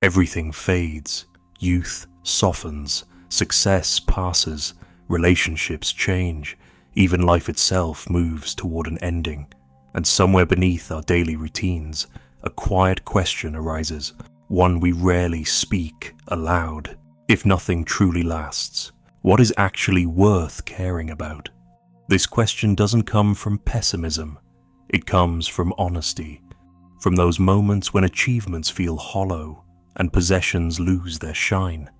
Everything fades, youth softens, success passes, relationships change, even life itself moves toward an ending. And somewhere beneath our daily routines, a quiet question arises, one we rarely speak aloud. If nothing truly lasts, what is actually worth caring about? This question doesn't come from pessimism. It comes from honesty, from those moments when achievements feel hollow and possessions lose their shine.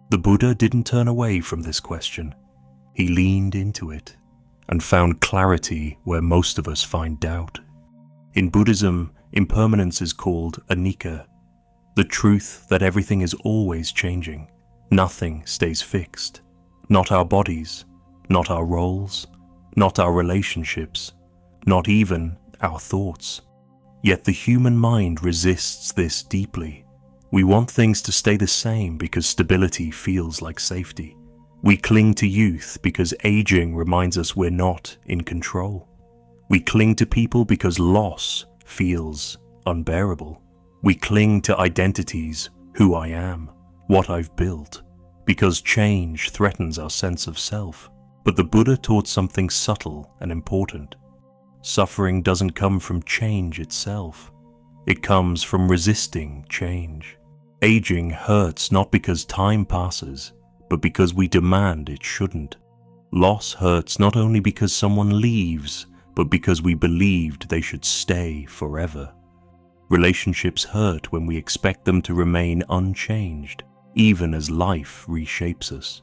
The Buddha didn't turn away from this question. He leaned into it and found clarity where most of us find doubt. In Buddhism, impermanence is called anicca, the truth that everything is always changing. Nothing stays fixed. Not our bodies, not our roles, not our relationships, not even our thoughts. Yet the human mind resists this deeply. We want things to stay the same because stability feels like safety. We cling to youth because aging reminds us we're not in control. We cling to people because loss feels unbearable. We cling to identities, who I am, what I've built, because change threatens our sense of self. But the Buddha taught something subtle and important. Suffering doesn't come from change itself. It comes from resisting change. Aging hurts not because time passes, but because we demand it shouldn't. Loss hurts not only because someone leaves, but because we believed they should stay forever. Relationships hurt when we expect them to remain unchanged, even as life reshapes us.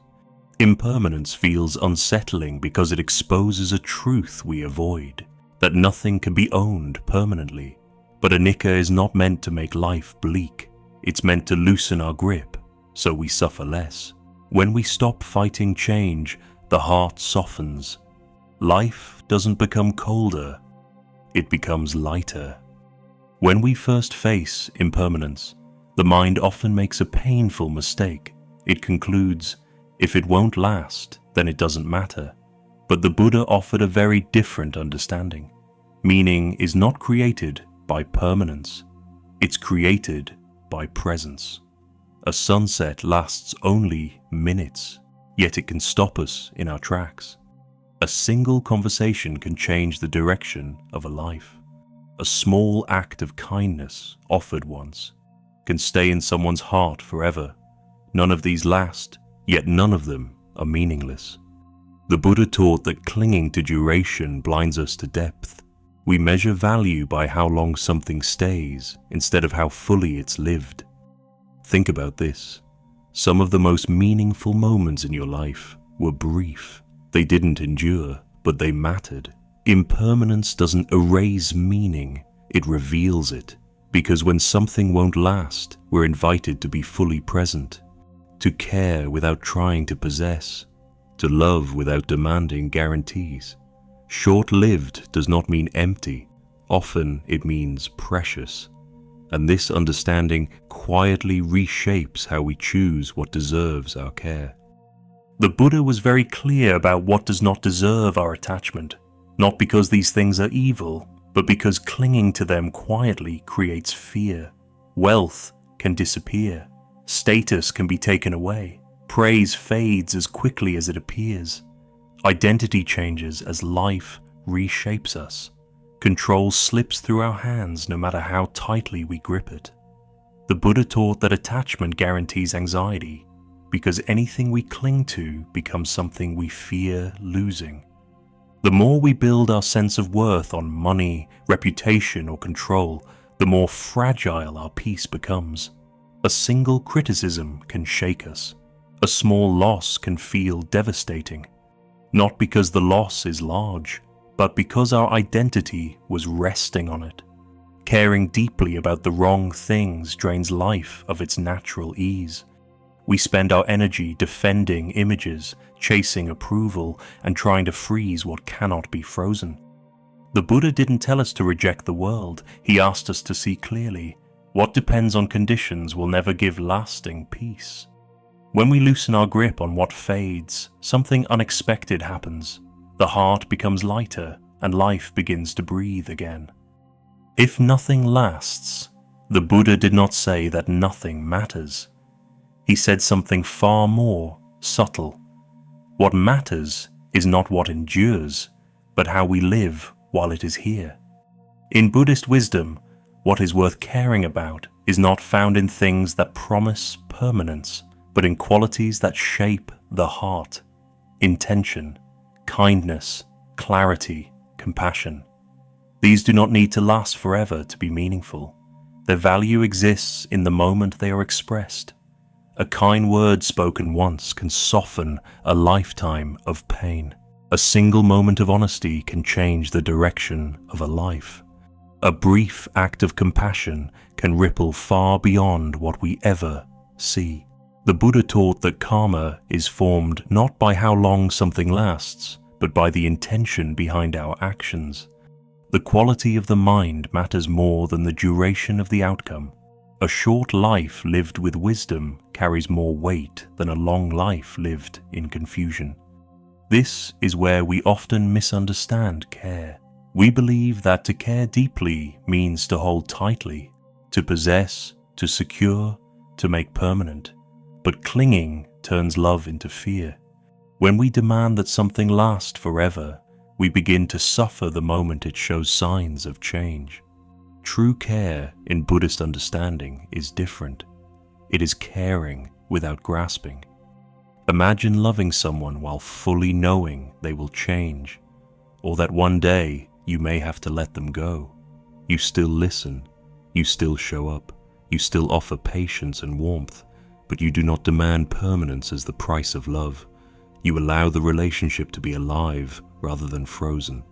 Impermanence feels unsettling because it exposes a truth we avoid, that nothing can be owned permanently. But anicca is not meant to make life bleak. It's meant to loosen our grip, so we suffer less. When we stop fighting change, the heart softens. Life doesn't become colder, it becomes lighter. When we first face impermanence, the mind often makes a painful mistake. It concludes, if it won't last, then it doesn't matter. But the Buddha offered a very different understanding. Meaning is not created by permanence. It's created by presence. A sunset lasts only minutes, yet it can stop us in our tracks. A single conversation can change the direction of a life. A small act of kindness offered once can stay in someone's heart forever. None of these last, yet none of them are meaningless. The Buddha taught that clinging to duration blinds us to depth. We measure value by how long something stays instead of how fully it's lived. Think about this. Some of the most meaningful moments in your life were brief. They didn't endure, but they mattered. Impermanence doesn't erase meaning, it reveals it. Because when something won't last, we're invited to be fully present, to care without trying to possess, to love without demanding guarantees. Short-lived does not mean empty. Often it means precious. And this understanding quietly reshapes how we choose what deserves our care. The Buddha was very clear about what does not deserve our attachment, not because these things are evil, but because clinging to them quietly creates fear. Wealth can disappear. Status can be taken away. Praise fades as quickly as it appears. Identity changes as life reshapes us. Control slips through our hands no matter how tightly we grip it. The Buddha taught that attachment guarantees anxiety, because anything we cling to becomes something we fear losing. The more we build our sense of worth on money, reputation, or control, the more fragile our peace becomes. A single criticism can shake us. A small loss can feel devastating. Not because the loss is large, but because our identity was resting on it. Caring deeply about the wrong things drains life of its natural ease. We spend our energy defending images, chasing approval, and trying to freeze what cannot be frozen. The Buddha didn't tell us to reject the world. He asked us to see clearly. What depends on conditions will never give lasting peace. When we loosen our grip on what fades, something unexpected happens. The heart becomes lighter, and life begins to breathe again. If nothing lasts, The Buddha did not say that nothing matters. He said something far more subtle. What matters is not what endures, but how we live while it is here. In Buddhist wisdom, what is worth caring about is not found in things that promise permanence, but in qualities that shape the heart: intention, kindness, clarity, compassion. These do not need to last forever to be meaningful. Their value exists in the moment they are expressed. A kind word spoken once can soften a lifetime of pain. A single moment of honesty can change the direction of a life. A brief act of compassion can ripple far beyond what we ever see. The Buddha taught that karma is formed not by how long something lasts, but by the intention behind our actions. The quality of the mind matters more than the duration of the outcome. A short life lived with wisdom carries more weight than a long life lived in confusion. This is where we often misunderstand care. We believe that to care deeply means to hold tightly, to possess, to secure, to make permanent. But clinging turns love into fear. When we demand that something last forever, we begin to suffer the moment it shows signs of change. True care in Buddhist understanding is different. It is caring without grasping. Imagine loving someone while fully knowing they will change, or that one day you may have to let them go. You still listen, you still show up, you still offer patience and warmth, but you do not demand permanence as the price of love. You allow the relationship to be alive rather than frozen.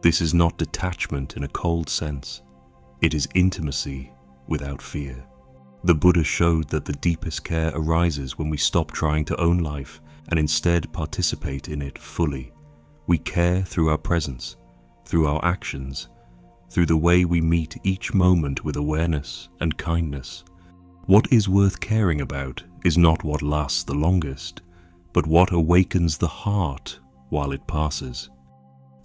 This is not detachment in a cold sense. It is intimacy without fear. The Buddha showed that the deepest care arises when we stop trying to own life and instead participate in it fully. We care through our presence, through our actions, through the way we meet each moment with awareness and kindness. What is worth caring about is not what lasts the longest, but what awakens the heart while it passes.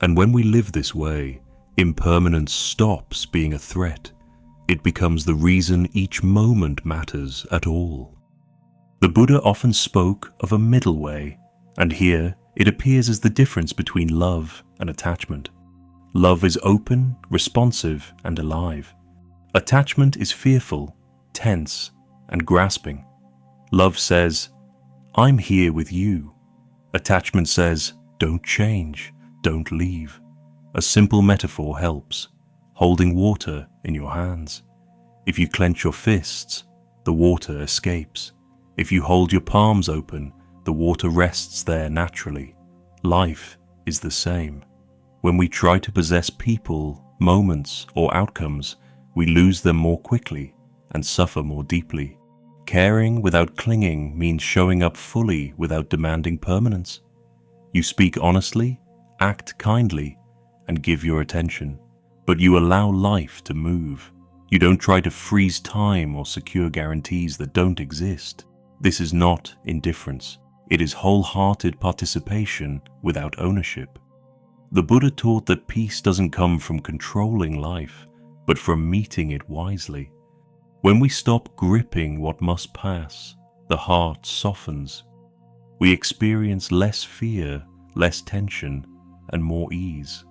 And when we live this way, impermanence stops being a threat. It becomes the reason each moment matters at all. The Buddha often spoke of a middle way, and here it appears as the difference between love and attachment. Love is open, responsive, and alive. Attachment is fearful, tense, and grasping. Love says, "I'm here with you." Attachment says, "Don't change, don't leave." A simple metaphor helps: holding water in your hands. If you clench your fists, the water escapes. If you hold your palms open, the water rests there naturally. Life is the same. When we try to possess people, moments, or outcomes, we lose them more quickly and suffer more deeply. Caring without clinging means showing up fully without demanding permanence. You speak honestly, act kindly, and give your attention, but you allow life to move. You don't try to freeze time or secure guarantees that don't exist. This is not indifference. It is wholehearted participation without ownership. The Buddha taught that peace doesn't come from controlling life, but from meeting it wisely. When we stop gripping what must pass, the heart softens. We experience less fear, less tension, and more ease.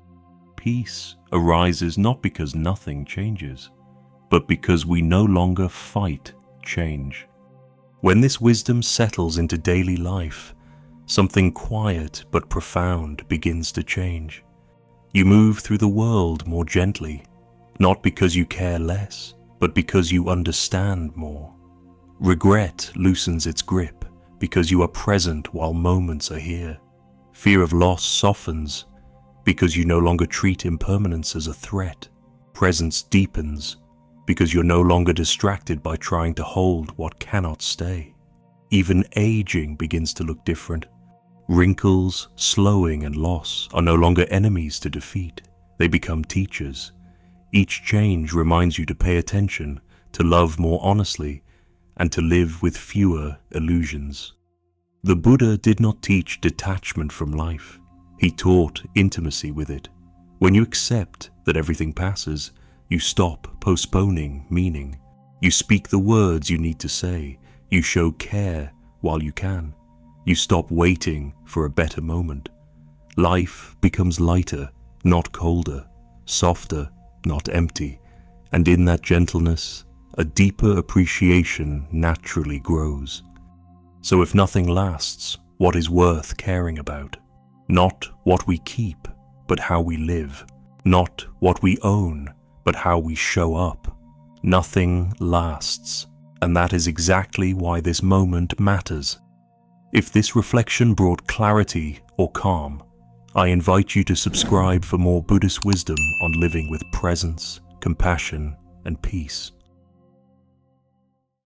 Peace arises not because nothing changes, but because we no longer fight change. When this wisdom settles into daily life, something quiet but profound begins to change. You move through the world more gently, not because you care less, but because you understand more. Regret loosens its grip because you are present while moments are here. Fear of loss softens because you no longer treat impermanence as a threat. Presence deepens because you're no longer distracted by trying to hold what cannot stay. Even aging begins to look different. Wrinkles, slowing, and loss are no longer enemies to defeat. They become teachers. Each change reminds you to pay attention, to love more honestly, and to live with fewer illusions. The Buddha did not teach detachment from life. He taught intimacy with it. When you accept that everything passes, you stop postponing meaning. You speak the words you need to say. You show care while you can. You stop waiting for a better moment. Life becomes lighter, not colder, softer, not empty, and in that gentleness, a deeper appreciation naturally grows. So if nothing lasts, what is worth caring about? Not what we keep, but how we live. Not what we own, but how we show up. Nothing lasts, and that is exactly why this moment matters. If this reflection brought clarity or calm, I invite you to subscribe for more Buddhist wisdom on living with presence, compassion, and peace.